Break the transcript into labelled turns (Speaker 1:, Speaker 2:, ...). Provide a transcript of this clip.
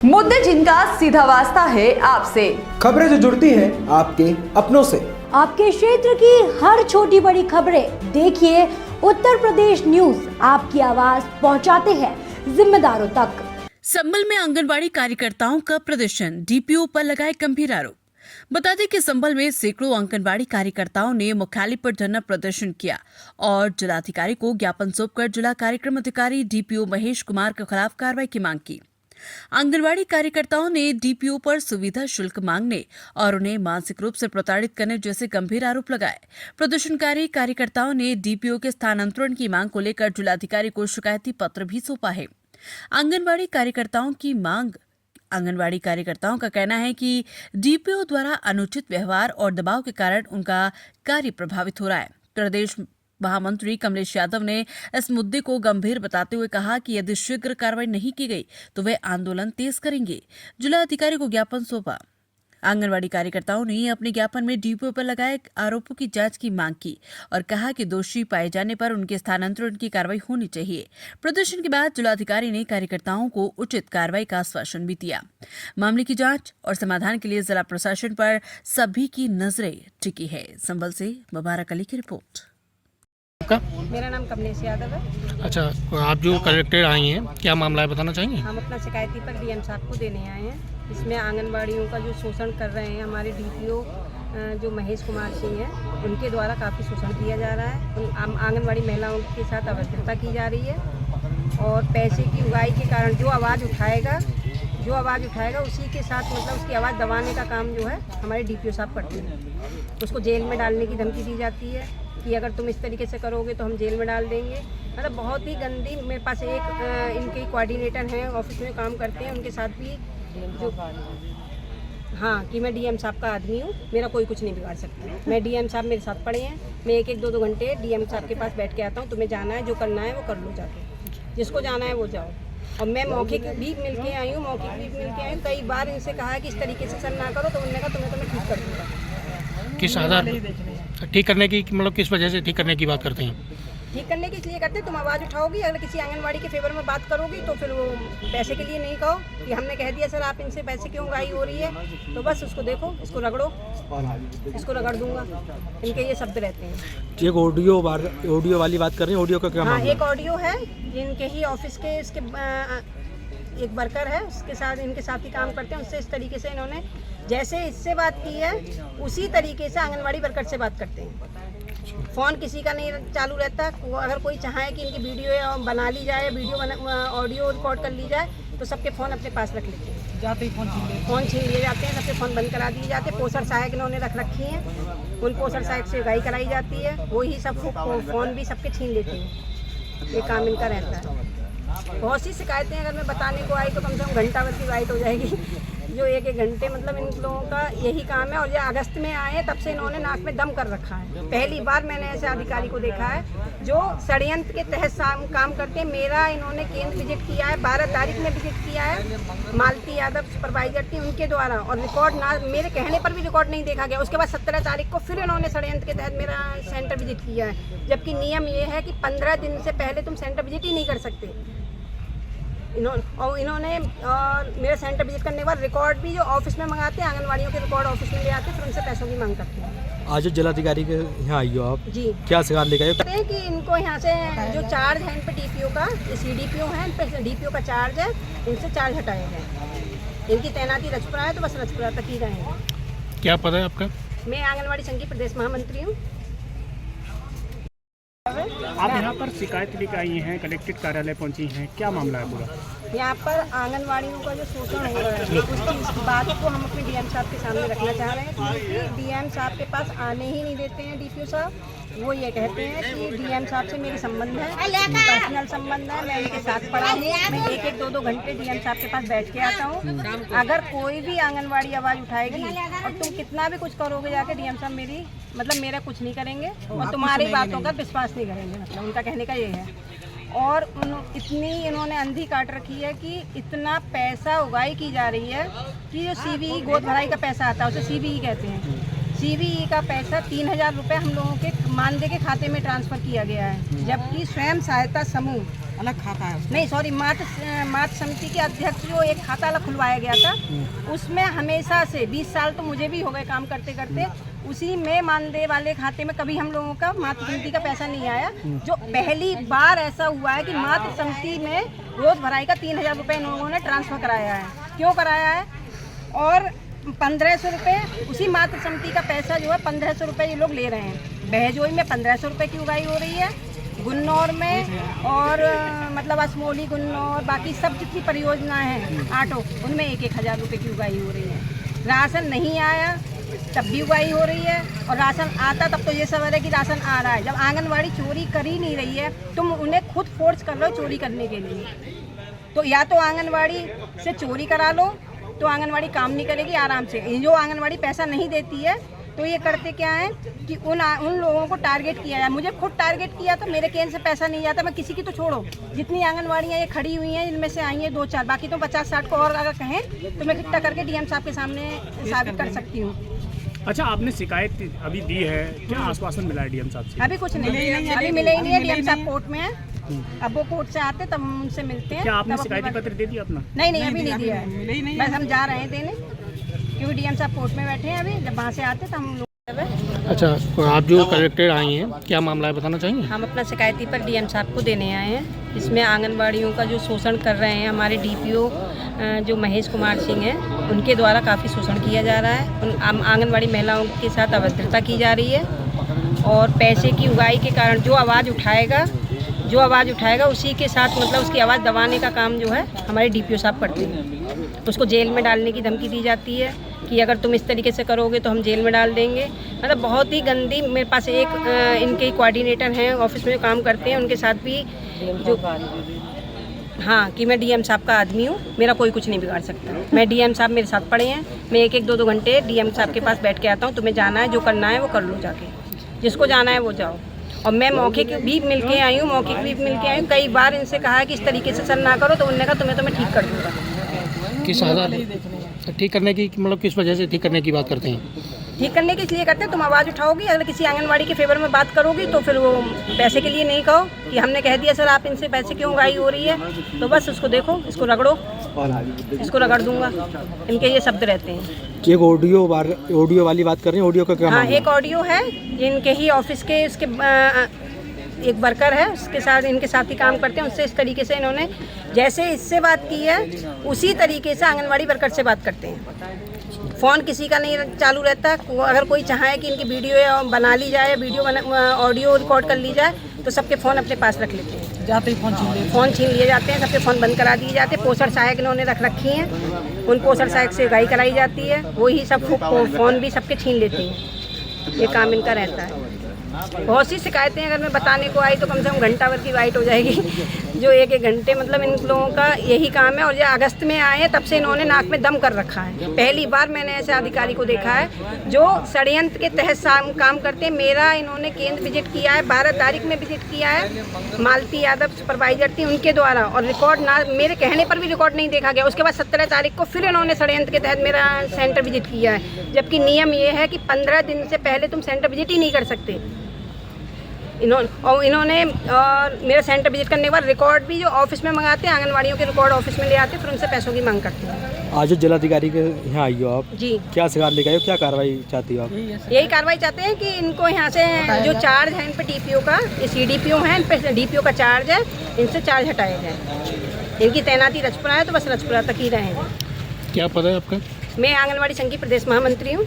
Speaker 1: मुद्दे जिनका सीधा वास्ता है आपसे,
Speaker 2: खबरें जो जुड़ती है आपके अपनों से।
Speaker 3: आपके क्षेत्र की हर छोटी बड़ी खबरें देखिए उत्तर प्रदेश न्यूज आपकी आवाज पहुंचाते हैं जिम्मेदारों तक।
Speaker 4: संभल में आंगनबाड़ी कार्यकर्ताओं का प्रदर्शन, डीपीओ पर लगाए गंभीर आरोप। बता दें कि संभल में सैकड़ों आंगनबाड़ी कार्यकर्ताओं ने मुख्यालय पर धरना प्रदर्शन किया और जिलाधिकारी को ज्ञापन सौंपकर जिला कार्यक्रम अधिकारी डीपीओ महेश कुमार के खिलाफ कार्रवाई की मांग की। आंगनबाड़ी कार्यकर्ताओं ने डीपीओ पर सुविधा शुल्क मांगने और उन्हें मानसिक रूप से प्रताड़ित करने जैसे गंभीर आरोप लगाए। प्रदर्शनकारी कार्यकर्ताओं ने डीपीओ के स्थानांतरण की मांग को लेकर जिलाधिकारी को शिकायती पत्र भी सौंपा है। आंगनबाड़ी कार्यकर्ताओं का कहना है कि डीपीओ द्वारा अनुचित व्यवहार और दबाव के कारण उनका कार्य प्रभावित हो रहा है। प्रदेश महामंत्री कमलेश यादव ने इस मुद्दे को गंभीर बताते हुए कहा कि यदि शीघ्र कार्रवाई नहीं की गई तो वे आंदोलन तेज करेंगे। जिलाधिकारी को ज्ञापन सौंपा। आंगनबाड़ी कार्यकर्ताओं ने अपने ज्ञापन में डीपीओ पर लगाए आरोपों की जांच की मांग की और कहा कि दोषी पाए जाने पर उनके स्थानांतरण की कार्रवाई होनी चाहिए। प्रदर्शन के बाद जिलाधिकारी ने कार्यकर्ताओं को उचित कार्रवाई का आश्वासन भी दिया। मामले की जांच और समाधान के लिए जिला प्रशासन पर सभी की नजरें टिकी है। संभल से मुबारक अली की रिपोर्ट।
Speaker 5: मेरा नाम कमलेश यादव है।
Speaker 6: अच्छा, आप जो कलेक्टर आई हैं, क्या मामला है बताना चाहेंगे?
Speaker 5: हम अपना शिकायती पर डीएम साहब को देने आए हैं। इसमें आंगनबाड़ियों का जो शोषण कर रहे हैं हमारे डीपीओ जो महेश कुमार सिंह हैं, उनके द्वारा काफ़ी शोषण किया जा रहा है। आंगनबाड़ी महिलाओं के साथ अभद्रता की जा रही है और पैसे की उगाही के कारण जो आवाज़ उठाएगा उसी के साथ मतलब उसकी आवाज़ दबाने का काम जो है हमारे डीपीओ साहब करते हैं। उसको जेल में डालने की धमकी दी जाती है कि अगर तुम इस तरीके से करोगे तो हम जेल में डाल देंगे। मतलब बहुत ही गंदी। मेरे पास एक इनके कोऑर्डिनेटर हैं, ऑफिस में काम करते हैं, उनके साथ भी जो कि मैं डीएम साहब का आदमी हूँ, मेरा कोई कुछ नहीं बिगाड़ सकता। मैं डीएम साहब मेरे साथ पढ़े हैं, मैं एक दो घंटे डीएम साहब के पास बैठ के आता हूँ। तुम्हें जाना है, जो करना है वो कर लो, जाके जिसको जाना है वो जाओ। और मैं मौके की भी मिल के आई हूँ, कई बार इनसे कहा है कि इस तरीके से सर ना करो, तो उन्होंने कहा तुम्हें ठीक कर दूँगा।
Speaker 6: किस आधार ठीक करने की, मतलब किस वजह से ठीक करने की बात करते हैं?
Speaker 5: ठीक करने की इसलिए करते, तुम आवाज़ उठाओगी, अगर किसी आंगनबाड़ी के फेवर में बात करोगी तो फिर वो पैसे के लिए नहीं कहो कि हमने कह दिया सर आप इनसे पैसे क्यों उगाही हो रही है, तो बस उसको देखो, इसको रगड़ो, इसको रगड़ दूंगा। इनके ये शब्द रहते हैं।
Speaker 2: एक ऑडियो वाली बात कर रहे हैं, ऑडियो का क्या?
Speaker 5: हाँ, एक ऑडियो है जिनके ही ऑफिस के इसके एक वर्कर है, उसके साथ इनके साथ ही काम करते हैं। उससे इस तरीके से इन्होंने जैसे इससे बात की है उसी तरीके से आंगनबाड़ी वर्कर से बात करते हैं। फ़ोन किसी का नहीं चालू रहता। अगर कोई चाहे कि इनकी वीडियो बना ली जाए, ऑडियो रिकॉर्ड कर ली जाए, तो सबके फ़ोन अपने पास रख लेते हैं। जाते ही फ़ोन छीन लिए जाते हैं, सबके फ़ोन बंद करा दिए जाते हैं। पोस्टर सहायक इन्होंने रख रखी हैं, उन पोस्टर सहायक से उगाही कराई जाती है, वही सब फ़ोन भी सबके छीन लेते हैं। ये काम इनका रहता है। बहुत सी शिकायतें अगर मैं बताने को आई तो कम से कम घंटा भर की वाइट हो जाएगी। जो एक घंटे मतलब इन लोगों का यही काम है। और ये अगस्त में आए तब से इन्होंने नाक में दम कर रखा है। पहली बार मैंने ऐसे अधिकारी को देखा है जो षड्यंत्र के तहत काम करते हैं। मेरा इन्होंने केंद्र विजिट किया है, 12 तारीख में विजिट किया है। मालती यादव सुपरवाइजर थी, उनके द्वारा, और रिकॉर्ड ना मेरे कहने पर भी रिकॉर्ड नहीं देखा गया। उसके बाद 17 तारीख को फिर इन्होंने षड्यंत्र के तहत मेरा सेंटर विजिट किया है, जबकि नियम ये है कि 15 दिन से पहले तुम सेंटर विजिट ही नहीं कर सकते। इन्होंने मेरा सेंटर विजिट करने के बाद रिकॉर्ड भी जो ऑफिस में मंगाते हैं, आंगनबाड़ियों के रिकॉर्ड ऑफिस में ले आते हैं, फिर उनसे पैसों की मांग करते हैं।
Speaker 2: आज जिलाधिकारी के यहाँ आई हो आप
Speaker 5: जी,
Speaker 2: क्या शिकायत लेकर आए?
Speaker 5: कहते हैं कि इनको यहाँ से जो चार्ज है इन पे डीपीओ का, CDPO है, इन पे डीपीओ का चार्ज है, इनसे चार्ज हटाया जाए। इनकी तैनाती रजपुरा है तो बस रजपुरा तक ही रहेंगे।
Speaker 6: क्या पता है आपका?
Speaker 5: मैं आंगनबाड़ी संघ की प्रदेश महामंत्री हूँ।
Speaker 7: आप यहाँ पर शिकायत लेकर आई हैं, कलेक्ट्रेट कार्यालय पहुँची हैं, क्या मामला है पूरा?
Speaker 5: यहाँ पर आंगनबाड़ियों का जो शोषण हो रहा है उसकी बात को हम अपने डीएम साहब के सामने रखना चाह रहे हैं, क्योंकि डीएम साहब के पास आने ही नहीं देते हैं डीपीओ साहब। वो ये कहते हैं कि डीएम साहब से मेरी संबंध है, पर्सनल संबंध है, मैं इनके साथ पढ़ा हूँ, मैं एक दो घंटे डीएम साहब के पास बैठ के आता हूँ। अगर कोई भी आंगनबाड़ी आवाज़ उठाएगी और तुम कितना भी कुछ करोगे जाके, डीएम साहब मेरा कुछ नहीं करेंगे और तुम्हारी बातों का विश्वास नहीं करेंगे। मतलब उनका कहने का ये है। और इतनी इन्होंने अंधी काट रखी है कि इतना पैसा उगाही की जा रही है कि जो CBE गोद भराई का पैसा आता है उसे CBE कहते हैं। CBE का पैसा 3000 रुपये हम लोगों के मानदेय के खाते में ट्रांसफ़र किया गया है, जबकि स्वयं सहायता समूह अलग खाता है नहीं सॉरी मातृ समिति के अध्यक्ष जो एक खाता अलग खुलवाया गया था, उसमें हमेशा से 20 साल तो मुझे भी हो गए काम करते करते, उसी में मानदेय वाले खाते में कभी हम लोगों का मातृ समिति का पैसा नहीं आया। जो पहली बार ऐसा हुआ है कि मातृ समिति में रोज भराई का 3000 रुपये इन लोगों ने ट्रांसफर कराया है। क्यों कराया है? और 1500 रुपये उसी मातृ समिति का पैसा जो है 1500 रुपये ये लोग ले रहे हैं। बहजोई में 1500 रुपये की उगाई हो रही है, गुन्नौर में और मतलब असमोली गुन्नौर बाकी सब जितनी परियोजनाएं हैं आटो उनमें 1,000 रुपये की उगाई हो रही है। राशन नहीं आया तब भी उगाई हो रही है, और राशन आता तब तो ये सवाल है कि राशन आ रहा है। जब आंगनवाड़ी चोरी कर ही नहीं रही है, तुम उन्हें खुद फोर्स कर रहे हो चोरी करने के लिए, तो या तो आंगनवाड़ी से चोरी करा लो तो आंगनवाड़ी काम नहीं करेगी आराम से। जो आंगनवाड़ी पैसा नहीं देती है तो ये करते क्या है कि उन लोगों को टारगेट किया है। मुझे खुद टारगेट किया तो मेरे केंद्र से पैसा नहीं आता, मैं किसी की तो छोड़ो, जितनी आंगनवाड़ियाँ ये खड़ी हुई हैं इनमें से आई हैं 2-4, बाकी तो 50-60 को और अगर कहें तो मैं इकट्ठा करके डीएम साहब के सामने साबित कर सकती हूँ।
Speaker 7: अच्छा, आपने शिकायत अभी दी है, क्या आश्वासन मिला है डीएम साहब से?
Speaker 5: अभी कुछ नहीं, अभी मिले ही नहीं है। डीएम साहब कोर्ट में है, अब वो कोर्ट से आते तब हम उनसे मिलते हैं।
Speaker 7: क्या आपने शिकायती पत्र दे दिया अपना?
Speaker 5: नहीं अभी नहीं दिया है, बस हम जा रहे हैं देने, क्योंकि डीएम साहब कोर्ट में बैठे हैं अभी। जब वहाँ से आते तो हम लोग।
Speaker 6: अच्छा, आप जो कलेक्टेड आई हैं, क्या मामला है बताना चाहेंगे?
Speaker 5: हम अपना शिकायती पर डीएम साहब को देने आए हैं। इसमें आंगनबाड़ियों का जो शोषण कर रहे हैं हमारे डीपीओ जो महेश कुमार सिंह हैं, उनके द्वारा काफ़ी शोषण किया जा रहा है। उन आंगनबाड़ी महिलाओं के साथ अभद्रता की जा रही है, और पैसे की उगाई के कारण जो आवाज़ उठाएगा उसी के साथ मतलब उसकी आवाज़ दबाने का काम जो है हमारे डीपीओ साहब करते हैं। उसको जेल में डालने की धमकी दी जाती है कि अगर तुम इस तरीके से करोगे तो हम जेल में डाल देंगे। मतलब बहुत ही गंदी। मेरे पास एक इनके कोऑर्डिनेटर हैं ऑफिस में काम करते हैं, उनके साथ भी जो हाँ कि मैं डीएम साहब का आदमी हूँ, मेरा कोई कुछ नहीं बिगाड़ सकता। मैं डीएम साहब मेरे साथ पड़े हैं, मैं 1-2 घंटे डीएम साहब के पास बैठ के आता हूँ। तुम्हें जाना है, जो करना है वो कर लो जाके, जिसको जाना है वो जाओ। और मैं मौके की भी मिल के आई हूँ, कई बार इनसे कहा है कि इस तरीके से सर ना करो, तो उन्होंने कहा तुम्हें तो मैं ठीक कर दूँगा।
Speaker 6: किस आधार ठीक करने की मतलब किस वजह से ठीक करने की बात करते हैं?
Speaker 5: ठीक करने के इसलिए करते हैं, तुम आवाज़ उठाओगी, अगर किसी आंगनवाड़ी के फेवर में बात करोगी तो फिर वो पैसे के लिए नहीं कहो कि हमने कह दिया सर आप इनसे पैसे क्यों उगाई हो रही है, तो बस उसको देखो, इसको रगड़ो, इसको रगड़ दूंगा। इनके ये शब्द रहते हैं।
Speaker 2: एक ऑडियो वाली बात कर रहे हैं, ऑडियो का क्या
Speaker 5: हाँ,
Speaker 2: मामला?
Speaker 5: एक ऑडियो है, इनके ही ऑफिस के इसके एक वर्कर है, उसके साथ इनके साथ ही काम करते हैं। उससे इस तरीके से इन्होंने जैसे इससे बात की है उसी तरीके से आंगनवाड़ी वर्कर से बात करते हैं। फ़ोन किसी का नहीं चालू रहता। अगर कोई चाहे कि इनकी वीडियो बना ली जाए, ऑडियो रिकॉर्ड कर ली जाए, तो सबके फ़ोन अपने पास रख लेते हैं। जाते ही फ़ोन छीन लिए जाते हैं, सबके फ़ोन बंद करा दिए जाते हैं। पोषण सहायक इन्होंने रख रखी हैं, उन पोषण सहायक से उगाई कराई जाती है, वही सब फ़ोन भी सबके छीन लेते हैं। ये काम इनका रहता है। बहुत सी शिकायतें अगर मैं बताने को आई तो कम से कम घंटा भर की वाइट हो जाएगी। जो 1-1 घंटे मतलब इन लोगों का यही काम है। और जो अगस्त में आए हैं तब से इन्होंने नाक में दम कर रखा है। पहली बार मैंने ऐसे अधिकारी को देखा है जो षड्यंत्र के तहत काम करते हैं। मेरा इन्होंने केंद्र विजिट किया है, 12 तारीख में विजिट किया है। मालती यादव सुपरवाइजर थी, उनके द्वारा, और रिकॉर्ड ना मेरे कहने पर भी रिकॉर्ड नहीं देखा गया। उसके बाद 17 तारीख को फिर इन्होंने षड्यंत्र के तहत मेरा सेंटर विजिट किया है, जबकि नियम ये है कि 15 दिन से पहले तुम सेंटर विजिट ही नहीं कर सकते। इन्होंने मेरा सेंटर विजिट करने के बाद रिकॉर्ड भी जो ऑफिस में मंगाते हैं, आंगनवाड़ियों के रिकॉर्ड ऑफिस में ले आते हैं, फिर उनसे पैसों की मांग करते हैं।
Speaker 2: आज जो जिलाधिकारी के यहाँ आई हो आप,
Speaker 5: जी,
Speaker 2: क्या शिकायत लेकर आई हो, क्या कार्रवाई चाहती हो आप?
Speaker 5: यही कार्रवाई चाहते हैं कि इनको यहाँ से जो चार्ज है इन पे डीपीओ का, ये सीडीपीओ है, इन पे डीपीओ का चार्ज है, इनसे चार्ज हटाया जाए। इनकी तैनाती रजपुरा है तो बस रजपुरा तक ही रहेंगे।
Speaker 6: क्या पद है आपका?
Speaker 5: मैं आंगनवाड़ी संघ की प्रदेश महामंत्री हूँ।